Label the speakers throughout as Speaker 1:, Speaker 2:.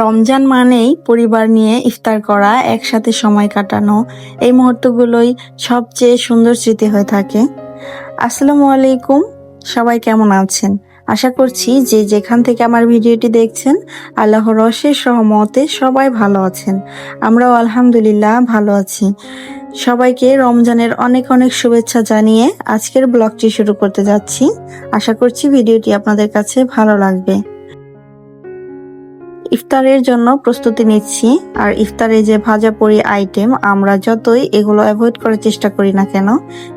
Speaker 1: রমজান মানেই পরিবার নিয়ে ইফতার করা, একসাথে সময় কাটানো, এই মুহূর্তগুলোই সবচেয়ে সুন্দর স্মৃতি হয়ে থাকে। আসসালামু আলাইকুম, সবাই কেমন আছেন? আশা করছি যে যেখান থেকে আমার ভিডিওটি দেখছেন আল্লাহর অশেষ রহমতে সবাই ভালো আছেন। আমরাও আলহামদুলিল্লাহ ভালো আছি। সবাইকে রমজানের অনেক অনেক শুভেচ্ছা জানিয়ে আজকের ব্লগটি শুরু করতে যাচ্ছি। আশা করছি ভিডিওটি আপনাদের কাছে ভালো লাগবে। ইফতারের জন্য প্রস্তুতি নিচ্ছি। আর ইফতারে যে ভাজা পোড়ি আইটেম, আমরা যতই এগুলো অ্যাভয়েড করার চেষ্টা করি না কেন,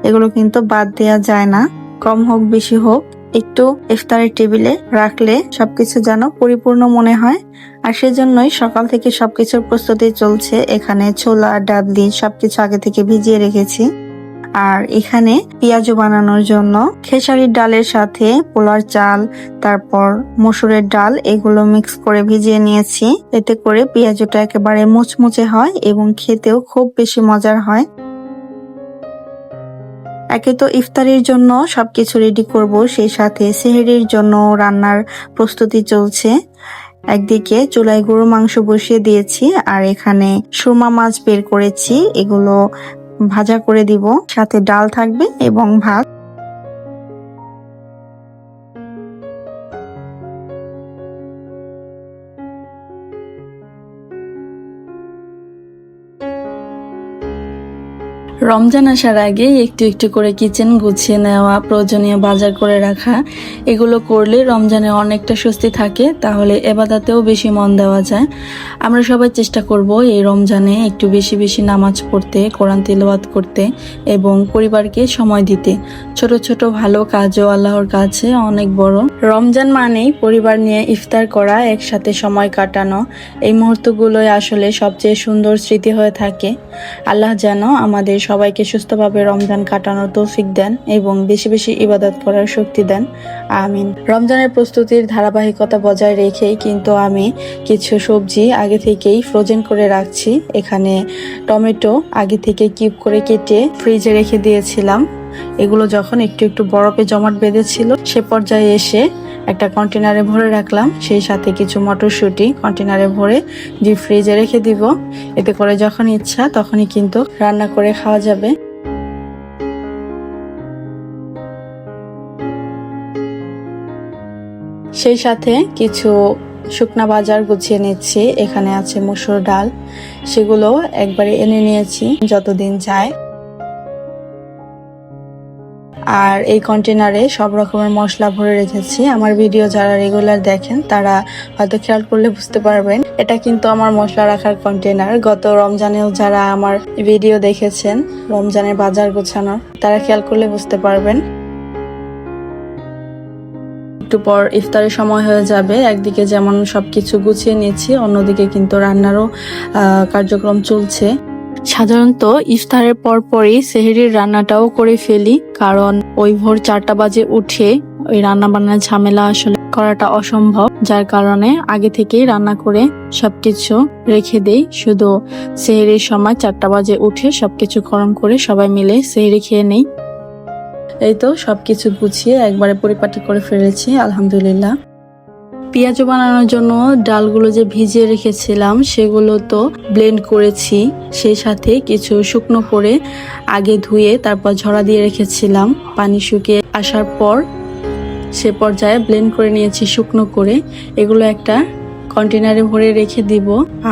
Speaker 1: এগুলো কিন্তু বাদ দেওয়া যায় না। কম হোক বেশি হোক, একটু ইফতারের টেবিলে রাখলে সবকিছু যেন পরিপূর্ণ মনে হয়। আর সেজন্যই সকাল থেকে সবকিছুর প্রস্তুতি চলছে। এখানে ছোলা ডাবলি সবকিছু আগে থেকে ভিজিয়ে রেখেছি। আর এখানে পেঁয়াজু বানানোর জন্য খেসারির ডালের সাথে পোলার চাল, তারপর মসুরের ডাল, এগুলো মিক্স করে ভিজিয়ে নিয়েছি। এতে করে পেঁয়াজুটা একেবারে মুচমুচে হয় এবং খেতেও খুব বেশি মজার হয়। একে তো ইফতারির জন্য সবকিছু রেডি করব, সেই সাথে সেহরির জন্য রান্নার প্রস্তুতি চলছে। একদিকে চুলায় গরু মাংস বসিয়ে দিয়েছি, আর এখানে সুরমা মাছ বের করেছি, এগুলো ভাজা করে দিব, সাথে ডাল থাকবে এবং ভাত। রমজান আসার আগে একটু একটু করে কিচেন গুছিয়ে নেওয়া, প্রয়োজনীয় বাজার করে রাখা, এগুলো করলে রমজানে অনেকটা স্বস্তি থাকে, তাহলে এবাদাতেও বেশি মন দেওয়া যায়। আমরা সবাই চেষ্টা করব এই রমজানে একটু বেশি বেশি নামাজ পড়তে, কোরআন তিলাওয়াত করতে এবং পরিবারকে সময় দিতে। ছোট ছোট ভালো কাজও আল্লাহর কাছে অনেক বড়। রমজান মানেই পরিবার নিয়ে ইফতার করা, একসাথে সময় কাটানো, এই মুহূর্তগুলোই আসলে সবচেয়ে সুন্দর স্মৃতি হয়ে থাকে। আল্লাহ যেন আমাদের সবাইকে সুস্থভাবে রমজান কাটানোর তৌফিক দেন এবং বেশি বেশি ইবাদত করার শক্তি দেন, আমিন। রমজানের প্রস্তুতির ধারাবাহিকতা বজায় রেখেই কিন্তু আমি কিছু সবজি আগে থেকেই ফ্রোজেন করে রাখছি। এখানে টমেটো আগে থেকে কিউব করে কেটে ফ্রিজে রেখে দিয়েছিলাম। এগুলো যখন একটু একটু বরফে জমাট বেঁধেছিল, সে পর্যায়ে এসে একটা কন্টেনারে ভরে রাখলাম। সেই সাথে কিছু মটরশুঁটি কন্টেনারে ভরে ডিপ ফ্রিজে রেখে দিব। এতে করে যখন ইচ্ছা তখনই কিন্তু রান্না করে খাওয়া যাবে। সেই সাথে কিছু শুকনা বাজার গুছিয়ে নিচ্ছি। এখানে আছে মসুর ডাল, সেগুলো একবারে এনে নিয়েছি যতদিন যায়। আর এই কন্টেনারে সব রকমের মশলা ভরে রেখেছি। আমার ভিডিও যারা রেগুলার দেখেন তারা হয়তো খেয়াল করলে বুঝতে পারবেন, এটা কিন্তু আমার মশলা রাখার কন্টেনার। গত রমজানেও যারা আমার ভিডিও দেখেছেন রমজানের বাজার গোছানোর, তারা খেয়াল করলে বুঝতে পারবেন। একটু পর ইফতারের সময় হয়ে যাবে। একদিকে যেমন সবকিছু গুছিয়ে নিয়েছি, অন্যদিকে কিন্তু রান্নারও কার্যক্রম চলছে। সাধারণত ইফতারের পরপরই সেহরির রান্নাটাও করে ফেলি, কারণ ওই ভোর 4টা বাজে উঠে ওই রান্না বান্নার ঝামেলা আসলে করাটা অসম্ভব। যার কারণে আগে থেকেই রান্না করে সবকিছু রেখে দেই। শুধু সেহরির সময় 4টা বাজে উঠে সবকিছু গরম করে সবাই মিলে সেহরি খেয়ে নেই। এই তো সবকিছু গুছিয়ে একবারে পরিপাটি করে ফেলেছি, আলহামদুলিল্লাহ। পেঁয়াজু বানানোর জন্য ডালগুলো যে ভিজিয়ে রেখেছিলাম সেগুলো তো ব্লেন্ড করেছি। সেই সাথে কিছু শুকনো করে আগে ধুয়ে তারপর ঝরা দিয়ে রেখেছিলাম। পানি শুকিয়ে আসার পর সে পর্যায়ে ব্লেন্ড করে নিয়েছি শুকনো করে। এগুলো একটা কন্টেনারে ভরে রেখে দিব।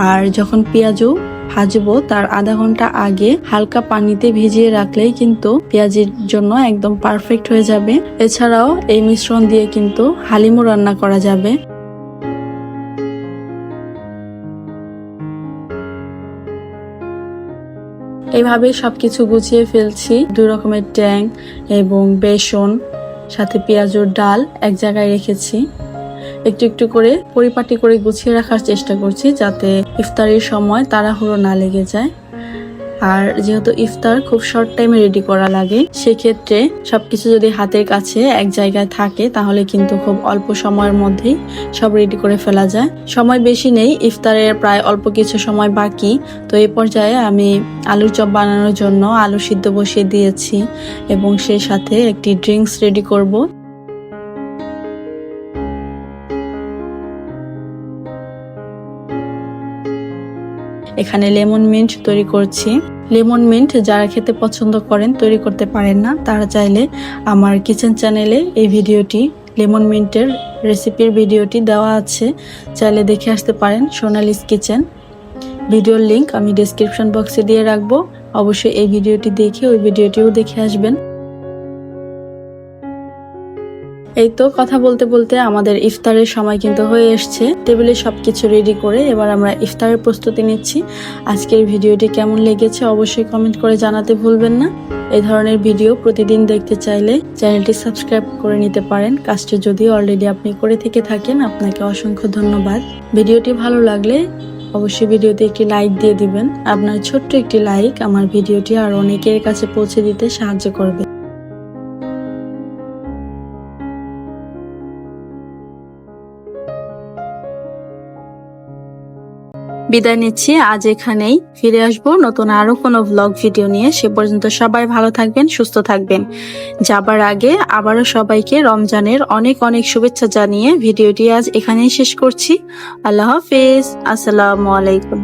Speaker 1: আর যখন পেঁয়াজু ভাজবো তার আধা ঘন্টা আগে হালকা পানিতে ভিজিয়ে রাখলেই কিন্তু পেঁয়াজের জন্য একদম পারফেক্ট হয়ে যাবে। এছাড়াও এই মিশ্রণ দিয়ে কিন্তু হালিমও রান্না করা যাবে। এইভাবে সবকিছু গুছিয়ে ফেলছি। 2 রকমের ট্যাং এবং বেসন, সাথে পেঁয়াজুর ডাল এক জায়গায় রেখেছি। একটু একটু করে পরিপাটি করে গুছিয়ে রাখার চেষ্টা করছি, যাতে ইফতারের সময় তাড়াহুড়ো না লেগে যায়। আর যেহেতু ইফতার খুব শর্ট টাইমে রেডি করা লাগে, সেক্ষেত্রে সবকিছু যদি হাতের কাছে এক জায়গায় থাকে তাহলে কিন্তু খুব অল্প সময়ের মধ্যেই সব রেডি করে ফেলা যায়। সময় বেশি নেই, ইফতারের প্রায় অল্প কিছু সময় বাকি। তো এই পর্যায়ে আমি আলুর চপ বানানোর জন্য আলু সিদ্ধ বসিয়ে দিয়েছি এবং সেই সাথে একটি ড্রিঙ্কস রেডি করব। এখানে লেমন মিন্ট তৈরি করছি। লেমন মিন্ট যারা খেতে পছন্দ করেন, তৈরি করতে পারেন না, তারা চাইলে আমার কিচেন চ্যানেলে এই ভিডিওটি, লেমন মিন্টের রেসিপির ভিডিওটি দেওয়া আছে, চাইলে দেখে আসতে পারেন। সোনালিস কিচেন ভিডিওর লিংক আমি ডেসক্রিপশন বক্সে দিয়ে রাখবো। অবশ্যই এই ভিডিওটি দেখে ওই ভিডিওটিও দেখে আসবেন। এই তো কথা বলতে বলতে আমাদের ইফতারের সময় কিন্তু হয়ে এসছে। টেবিলে সবকিছু রেডি করে এবার আমরা ইফতারের প্রস্তুতি নিচ্ছি। আজকের ভিডিওটি কেমন লেগেছে অবশ্যই কমেন্ট করে জানাতে ভুলবেন না। এই ধরনের ভিডিও প্রতিদিন দেখতে চাইলে চ্যানেলটি সাবস্ক্রাইব করে নিতে পারেন। কাজটি যদি অলরেডি আপনি করে থেকে থাকেন, আপনাকে অসংখ্য ধন্যবাদ। ভিডিওটি ভালো লাগলে অবশ্যই ভিডিওতে একটি লাইক দিয়ে দিবেন। আপনার ছোট্ট একটি লাইক আমার ভিডিওটি আর অনেকের কাছে পৌঁছে দিতে সাহায্য করবে। বিদায় নিচ্ছি আজ এখানেই। ফিরে আসবো নতুন আরো কোনো ব্লগ ভিডিও নিয়ে। সে পর্যন্ত সবাই ভালো থাকবেন, সুস্থ থাকবেন। যাবার আগে আবারও সবাইকে রমজানের অনেক অনেক শুভেচ্ছা জানিয়ে ভিডিওটি আজ এখানেই শেষ করছি। আল্লাহ হাফেজ, আসসালামু আলাইকুম।